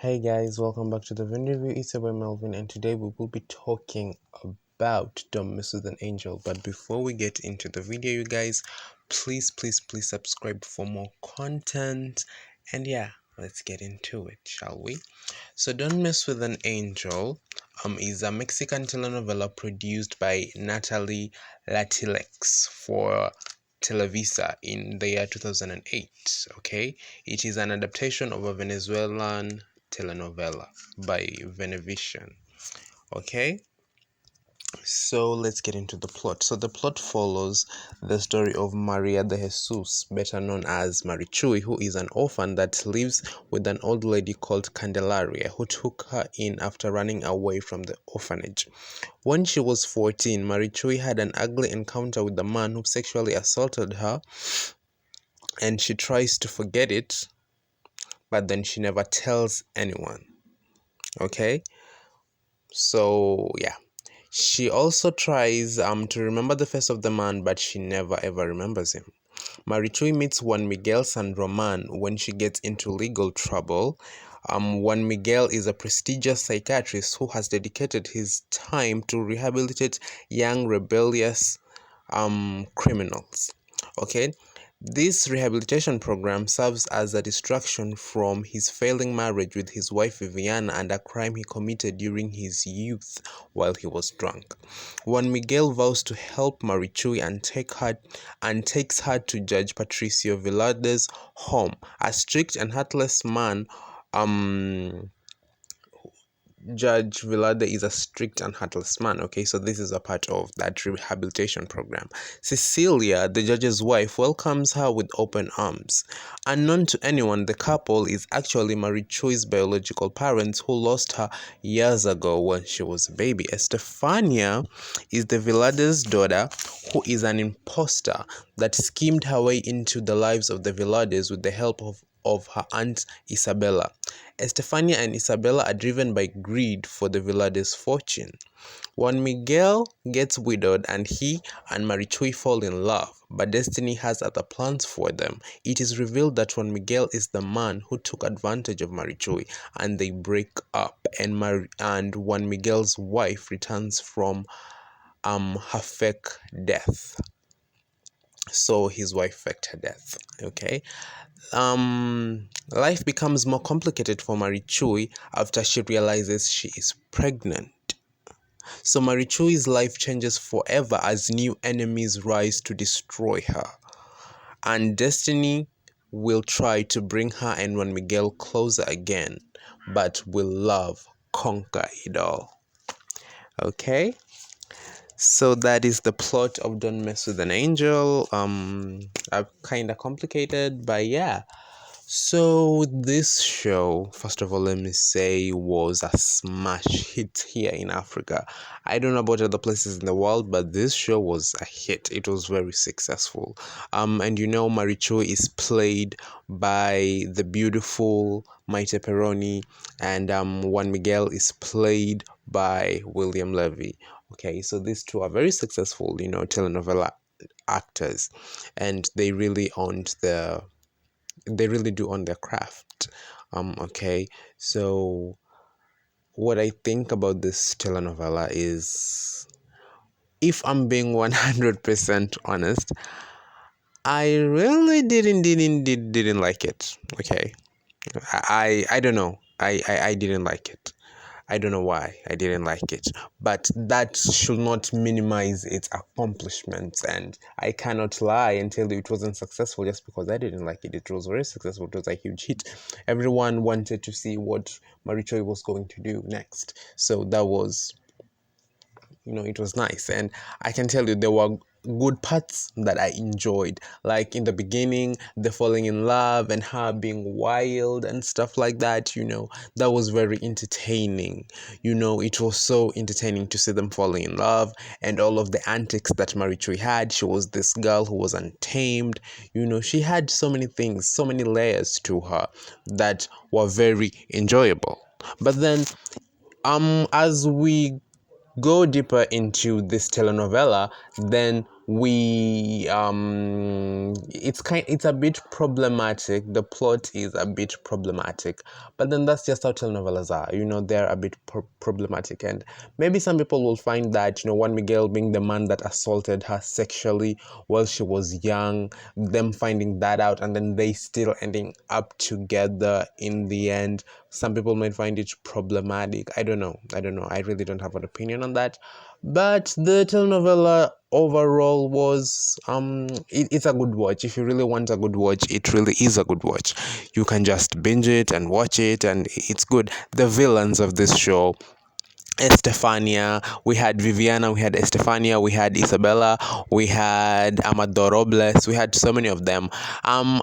Hey guys, welcome back to the video review. It's about Melvin, and today we will be talking about Don't Mess with an Angel. But before we get into the video, you guys, please subscribe for more content. And yeah, let's get into it, shall we? So Don't Mess with an Angel is a Mexican telenovela produced by Natalie Latilex for Televisa in the year 2008. Okay, it is an adaptation of a Venezuelan telenovela by Venevision. Okay, so let's get into the plot. So the plot follows the story of Maria de Jesus, better known as Marichuy, who is an orphan that lives with an old lady called Candelaria, who took her in after running away from the orphanage. When she was 14, Marichuy had an ugly encounter with a man who sexually assaulted her, and she tries to forget it, but then she never tells anyone. Okay, so yeah, she also tries to remember the face of the man, but she never ever remembers him. Marichuy meets Juan Miguel San Roman when she gets into legal trouble. Juan Miguel is a prestigious psychiatrist who has dedicated his time to rehabilitate young rebellious criminals. Okay, this rehabilitation program serves as a distraction from his failing marriage with his wife Viviana and a crime he committed during his youth while he was drunk. Juan Miguel vows to help Marichuy and takes her to Judge Patricio Velarde's home, a strict and heartless man. Judge Velarde is a strict and heartless man. Okay, so this is a part of that rehabilitation program. Cecilia, the judge's wife, welcomes her with open arms. Unknown to anyone, the couple is actually Marichuy's biological parents who lost her years ago when she was a baby. Estefania is the Velarde's daughter, who is an imposter that schemed her way into the lives of the Velardes with the help of her aunt Isabella. Estefania and Isabella are driven by greed for the Velarde's fortune. Juan Miguel gets widowed and he and Marichuy fall in love, but destiny has other plans for them. It is revealed that Juan Miguel is the man who took advantage of Marichuy, and they break up, and Juan Miguel's wife returns from her fake death. So his wife faked her death. Okay, life becomes more complicated for Marichuy after she realizes she is pregnant. So Marichuy's life changes forever as new enemies rise to destroy her, and destiny will try to bring her and Juan Miguel closer again, but will love conquer it all? Okay, so that is the plot of Don't Mess with an Angel. Kind of complicated, but yeah. So this show, first of all, let me say, was a smash hit here in Africa. I don't know about other places in the world, but this show was a hit. It was very successful. And Marichuy is played by the beautiful Maite perroni, and Juan Miguel is played by William Levy. Okay, so these two are very successful, telenovela actors, and they really do own their craft. Okay, so what I think about this telenovela is, if I'm being 100% honest, I really didn't like it. Okay, I don't know. I didn't like it. I don't know why I didn't like it, but that should not minimize its accomplishments. And I cannot lie and tell you it wasn't successful just because I didn't like it. It was very successful. It was a huge hit. Everyone wanted to see what Marichuy was going to do next. So that was, it was nice. And I can tell you there were good parts that I enjoyed, like in the beginning, the falling in love and her being wild and stuff like that. That was very entertaining. It was so entertaining to see them falling in love and all of the antics that Marichuy had. She was this girl who was untamed. She had so many things, so many layers to her that were very enjoyable. But then as we go deeper into this telenovela, then we it's a bit problematic. The plot is a bit problematic, but then that's just how telenovelas are. They're a bit problematic, and maybe some people will find that Juan Miguel being the man that assaulted her sexually while she was young, them finding that out, and then they still ending up together in the end. Some people might find it problematic. I don't know. I really don't have an opinion on that. But the telenovela overall was it's a good watch. If you really want a good watch, it really is a good watch. You can just binge it and watch it, and it's good. The villains of this show, Estefania, we had Viviana, we had Estefania, we had Isabella, we had Amador Robles, we had so many of them.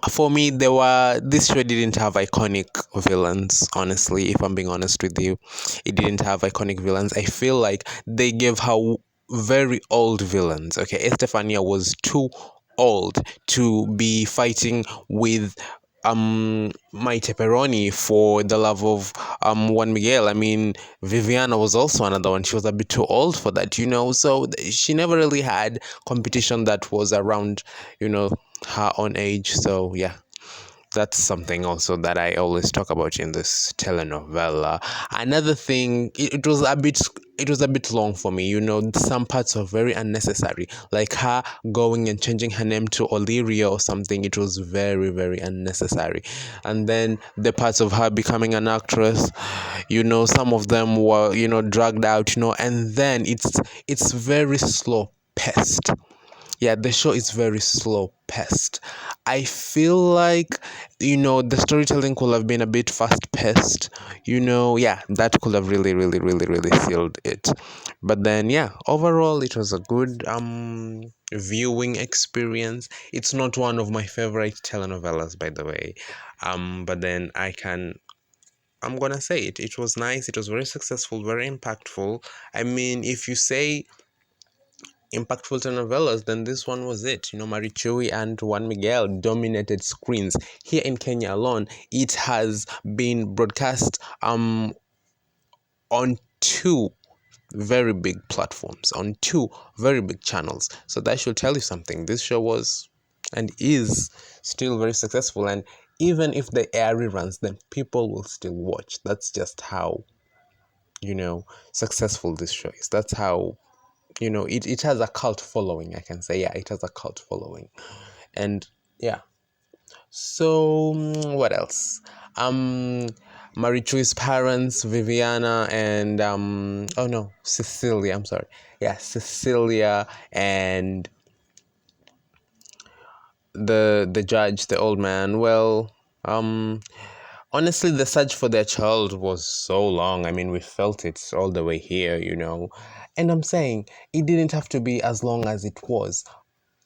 For me, this show didn't have iconic villains, honestly. If I'm being honest with you, it didn't have iconic villains. I feel like they gave her very old villains. Okay, Estefania was too old to be fighting with Maite perroni for the love of Juan Miguel. I mean, Viviana was also another one. She was a bit too old for that, so she never really had competition that was around her own age. So yeah, that's something also that I always talk about in this telenovela. Another thing, it was a bit long for me. Some parts are very unnecessary, like her going and changing her name to Oliria or something. It was very, very unnecessary. And then the parts of her becoming an actress, some of them were dragged out, and then it's very slow paced. Yeah, the show is very slow paced. I feel like the storytelling could have been a bit fast paced. Yeah, that could have really, really, really, really sealed it. But then yeah, overall it was a good viewing experience. It's not one of my favorite telenovelas, by the way. But then I'm gonna say it was nice. It was very successful, very impactful. I mean, if you say impactful telenovelas, then this one was it. Marichuy and Juan Miguel dominated screens. Here in Kenya alone, it has been broadcast on two very big platforms, on two very big channels. So that should tell you something. This show was and is still very successful, and even if they air reruns, then people will still watch. That's just how successful this show is. That's how it has a cult following, I can say. Yeah, it has a cult following. And yeah, so what else? Marichuy's parents, Viviana and oh no, Cecilia, I'm sorry. Yeah, Cecilia and the judge, the old man. Well, honestly, the search for their child was so long. I mean, we felt it all the way here. And I'm saying it didn't have to be as long as it was.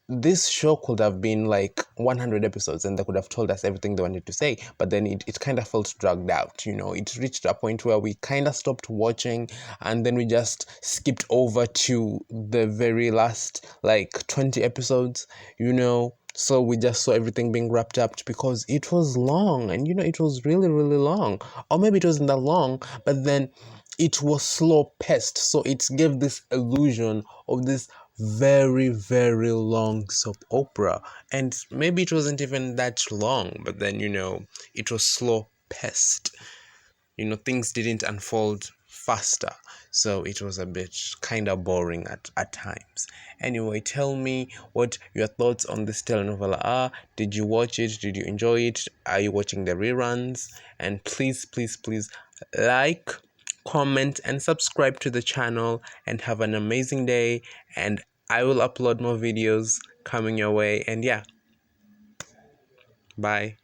This show could have been like 100 episodes and they could have told us everything they wanted to say, but then it kind of felt dragged out. It reached a point where we kind of stopped watching, and then we just skipped over to the very last like 20 episodes. So we just saw everything being wrapped up because it was long, and it was really, really long. Or maybe it wasn't that long, but then it was slow paced, so it gave this illusion of this very, very long soap opera. And maybe it wasn't even that long, but then it was slow paced. Things didn't unfold faster, so it was a bit kind of boring at times. Anyway, tell me what your thoughts on this telenovela are. Did you watch it? Did you enjoy it? Are you watching the reruns? And please, please, please like, comment, and subscribe to the channel, and have an amazing day. And I will upload more videos coming your way. And yeah, bye.